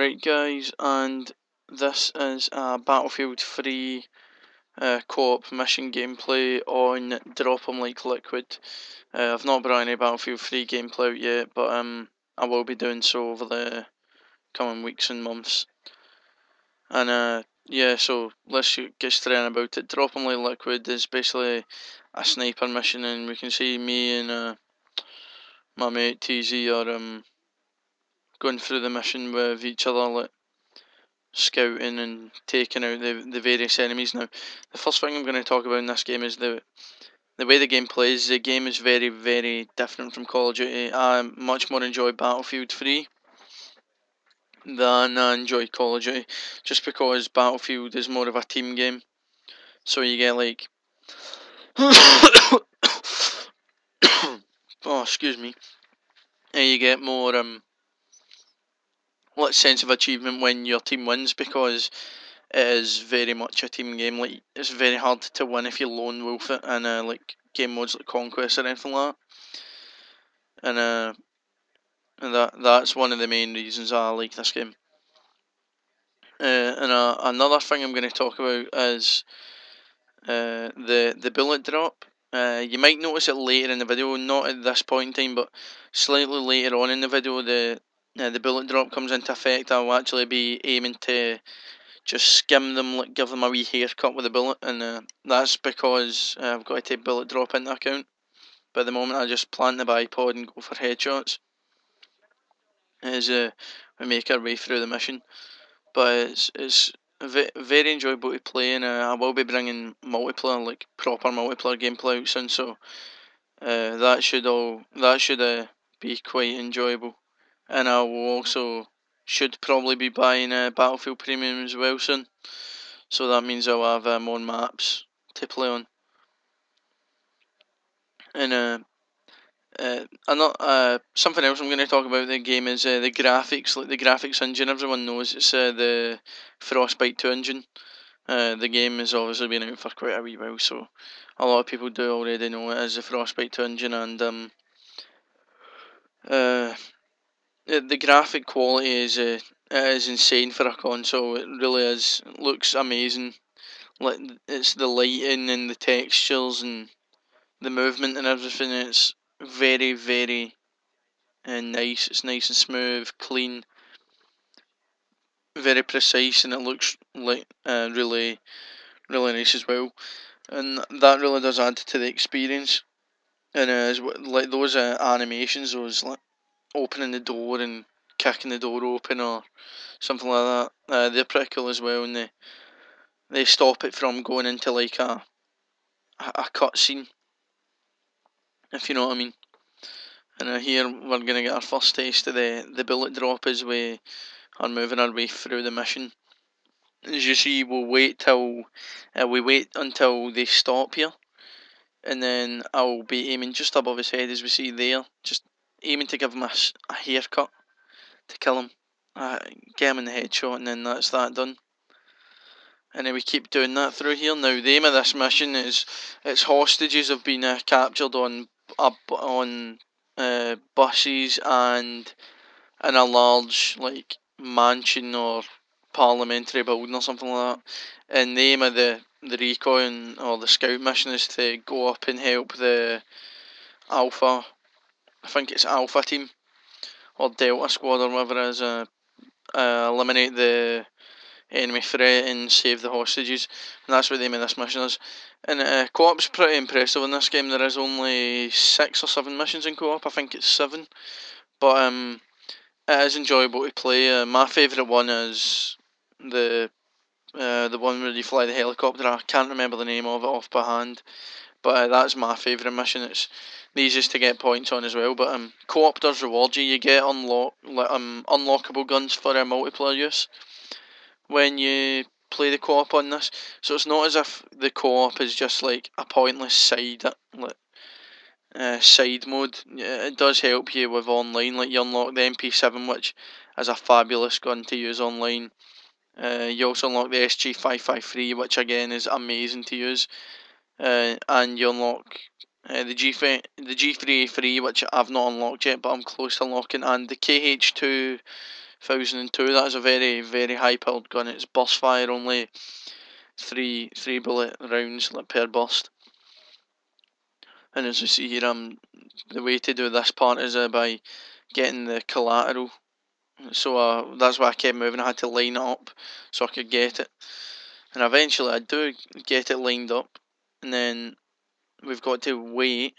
Right guys, and this is a Battlefield 3 co-op mission gameplay on Drop 'em Like Liquid. I've not brought any Battlefield 3 gameplay out yet, but I will be doing so over the coming weeks and months. And yeah, so let's get straight on about it. Drop 'em Like Liquid is basically a sniper mission, and we can see me and my mate TZ are going through the mission with each other, like scouting and taking out the various enemies. Now, the first thing I'm going to talk about in this game is the way the game plays. The game is very, very different from Call of Duty. I much more enjoy Battlefield 3 than I enjoy Call of Duty, just because Battlefield is more of a team game. So you get like oh, excuse me. You get more sense of achievement when your team wins, because it is very much a team game. Like, it's very hard to win if you lone wolf it in like game modes like Conquest or anything like that. And that's one of the main reasons I like this game. Another thing I'm going to talk about is the bullet drop. You might notice it later in the video, not at this point in time, but slightly later on in the video, the bullet drop comes into effect. I'll actually be aiming to just skim them, like give them a wee haircut with a bullet, and that's because I've got to take bullet drop into account. But at the moment I just plant the bipod and go for headshots as we make our way through the mission. But it's very enjoyable to play, and I will be bringing multiplayer, like proper multiplayer gameplay out soon, so that should be quite enjoyable. And I will also should probably be buying Battlefield Premium as well soon. So that means I'll have more maps to play on. And something else I'm going to talk about the game is the graphics. Like, the graphics engine, everyone knows it's the Frostbite 2 engine. The game has obviously been out for quite a wee while, so a lot of people do already know it as the Frostbite 2 engine, and the graphic quality is insane for a console. It really is. It looks amazing. Like, it's the lighting and the textures and the movement and everything. It's very, very nice. It's nice and smooth, clean, very precise, and it looks like really, really nice as well. And that really does add to the experience. And like those animations, those like opening the door and kicking the door open or something like that, they're pretty cool as well, and they stop it from going into like a cutscene, if you know what I mean. And here we're gonna get our first taste of the bullet drop as we are moving our way through the mission. As you see, we wait until they stop here, and then I'll be aiming just above his head, as we see there, just aiming to give him a haircut to kill him, get him in the headshot, and then that's that done. And then we keep doing that through here. Now, the aim of this mission is its hostages have been captured on buses and in a large like mansion or parliamentary building or something like that. And the aim of the recon or the scout mission is to go up and help the Alpha, I think it's Alpha team or Delta squad or whatever it is, eliminate the enemy threat and save the hostages. And that's what the aim of this mission is. And co-op's pretty impressive in this game. There is only 6 or 7 missions in co-op. I think it's 7, but it is enjoyable to play. My favourite one is the one where you fly the helicopter. I can't remember the name of it off by hand, but that's my favourite mission. It's the easiest to get points on as well. But co-op does reward you. You get unlockable guns for multiplayer use when you play the co-op on this. So it's not as if the co-op is just like a pointless side mode. It does help you with online. Like, you unlock the MP7, which is a fabulous gun to use online. You also unlock the SG553, which again is amazing to use. And you unlock the G3A3, which I've not unlocked yet, but I'm close to unlocking, and the KH2 1002. That is a very, very high powered gun. It's burst fire, only three bullet rounds per burst. And as you see here, the way to do this part is by getting the collateral. So that's why I kept moving. I had to line it up so I could get it. And eventually I do get it lined up. And then we've got to wait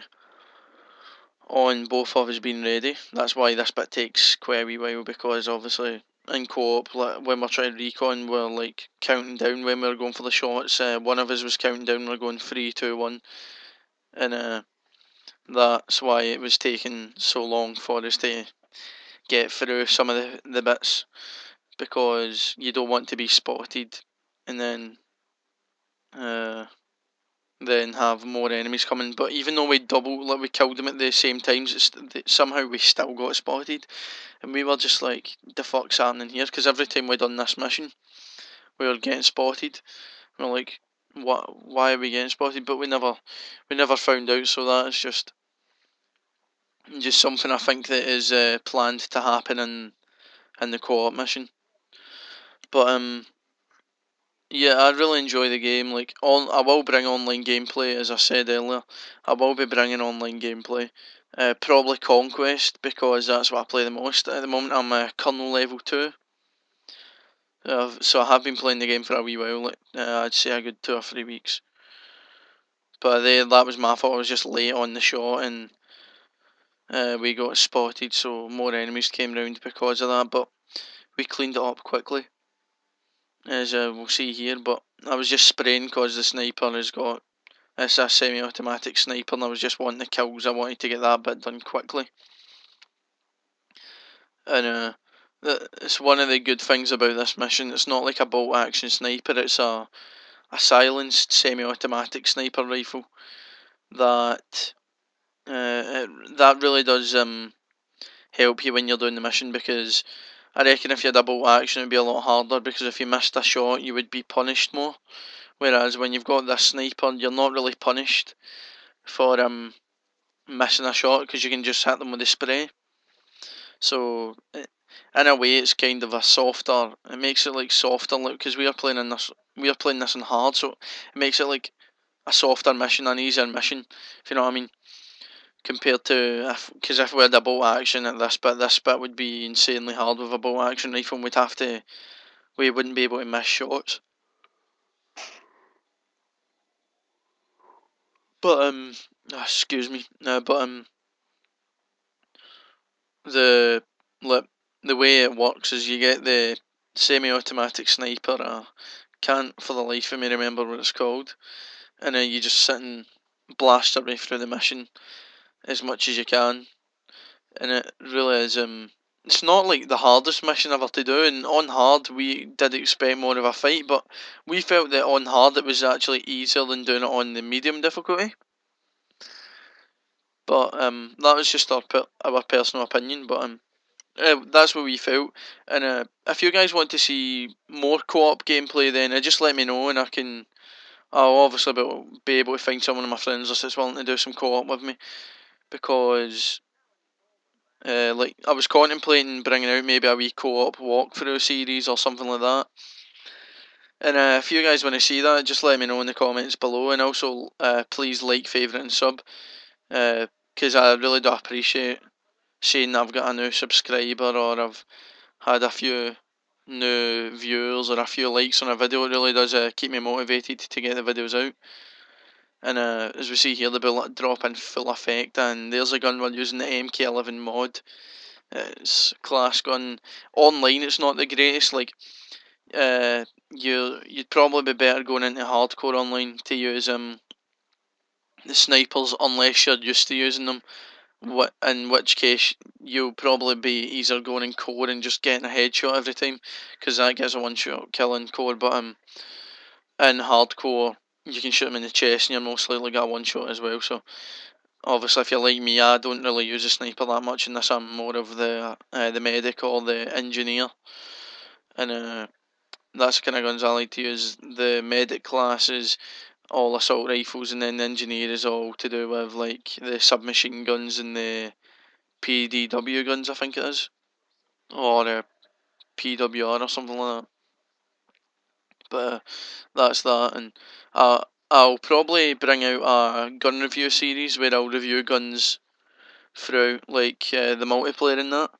on both of us being ready. That's why this bit takes quite a wee while, because obviously in co-op, like, when we're trying recon, we're like counting down when we're going for the shots. One of us was counting down, we're going 3, 2, 1. And that's why it was taking so long for us to get through some of the bits, because you don't want to be spotted and then have more enemies coming. But even though we killed them at the same times, somehow we still got spotted, and we were just like, the fuck's happening here? Because every time we done this mission, we were getting spotted. We're like, what? Why are we getting spotted? But we never found out. So that is just something I think that is planned to happen in the co-op mission. But yeah, I really enjoy the game. Like, I will bring online gameplay, as I said earlier. I will be bringing online gameplay. Probably Conquest, because that's what I play the most. At the moment, I'm Colonel level 2. So I have been playing the game for a wee while. Like, I'd say a good 2 or 3 weeks. But that was my fault. I was just late on the shot, and we got spotted, so more enemies came round because of that. But we cleaned it up quickly, as we'll see here. But I was just spraying because the sniper has got, it's a semi-automatic sniper, and I was just wanting the kills. I wanted to get that bit done quickly. And it's one of the good things about this mission. It's not like a bolt action sniper. It's a silenced semi-automatic sniper rifle that that really does help you when you're doing the mission, because I reckon if you had a bolt action, it'd be a lot harder, because if you missed a shot, you would be punished more. Whereas when you've got this sniper, you're not really punished for missing a shot, because you can just hit them with the spray. So in a way, it's kind of a softer. It makes it like softer, because we are playing this on hard, so it makes it like a softer mission, an easier mission, if you know what I mean. Compared to because if we had a bolt action at this bit would be insanely hard with a bolt action rifle. And we wouldn't be able to miss shots. But excuse me. But the the way it works is you get the semi-automatic sniper. I can't for the life of me remember what it's called, and you just sit and blast your way through the mission as much as you can. And it really is it's not like the hardest mission ever to do, and on hard we did expect more of a fight, but we felt that on hard it was actually easier than doing it on the medium difficulty. But that was just our personal opinion, but that's what we felt. And if you guys want to see more co-op gameplay, then just let me know, and I'll obviously be able to find someone of my friends that's willing to do some co-op with me, because like, I was contemplating bringing out maybe a wee co-op walkthrough series or something like that. And if you guys want to see that, just let me know in the comments below. And also, please like, favourite and sub, because I really do appreciate seeing that I've got a new subscriber, or I've had a few new viewers, or a few likes on a video. It really does keep me motivated to get the videos out. And as we see here, the bullet drop in full effect, and there's a gun we're using, the MK11 mod. It's a class gun. Online, it's not the greatest. Like, you'd probably be better going into hardcore online to use the snipers, unless you're used to using them. In which case, you'll probably be easier going in core and just getting a headshot every time, because that gives a one-shot kill in core. But in hardcore, you can shoot them in the chest, and you're most likely got a one-shot as well. So obviously, if you're like me, I don't really use a sniper that much in this. I'm more of the medic or the engineer, and that's the kind of guns I like to use. The medic class is all assault rifles, and then the engineer is all to do with like the submachine guns and the PDW guns, I think it is, or PWR or something like that. But that's that, and I'll probably bring out a gun review series where I'll review guns throughout, like the multiplayer and that.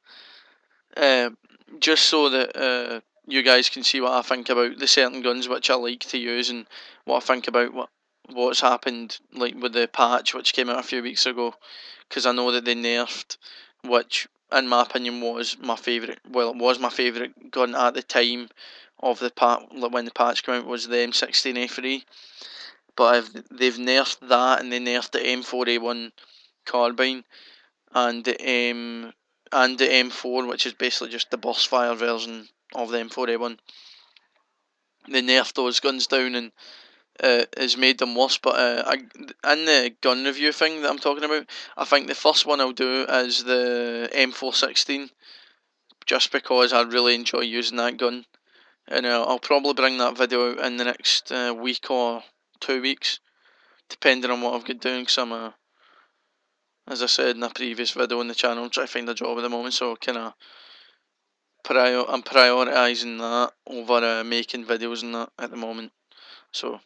Just so that you guys can see what I think about the certain guns which I like to use, and what I think about what's happened, like with the patch which came out a few weeks ago, because I know that they nerfed, which in my opinion was my favourite. Well, it was my favourite gun at the time of the when the patch came out, was the M16A3. But they've nerfed that, and they nerfed the M4A1 carbine, and the M4, which is basically just the burst fire version of the M4A1. They nerfed those guns down, and has made them worse. But in the gun review thing that I'm talking about, I think the first one I'll do is the M416, just because I really enjoy using that gun, and I'll probably bring that video out in the next week or 2 weeks, depending on what I've got doing. Because as I said in a previous video on the channel, I'm trying to find a job at the moment, so kind of I'm prioritising that over making videos and that at the moment. So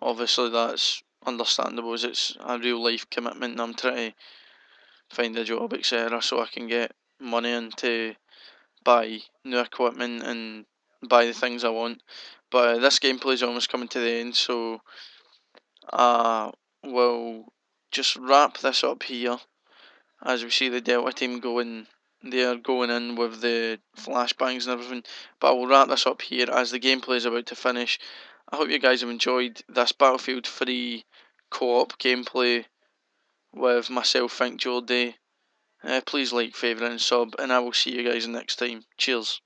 obviously that's understandable, as it's a real life commitment, and I'm trying to find a job, etc., so I can get money in to buy new equipment and buy the things I want. But this gameplay is almost coming to the end, so I will just wrap this up here, as we see the Delta team they're going in with the flashbangs and everything. But I will wrap this up here as the gameplay is about to finish. I hope you guys have enjoyed this Battlefield 3 co-op gameplay with myself, Think Jordy. Please like, favourite and sub, and I will see you guys next time. Cheers.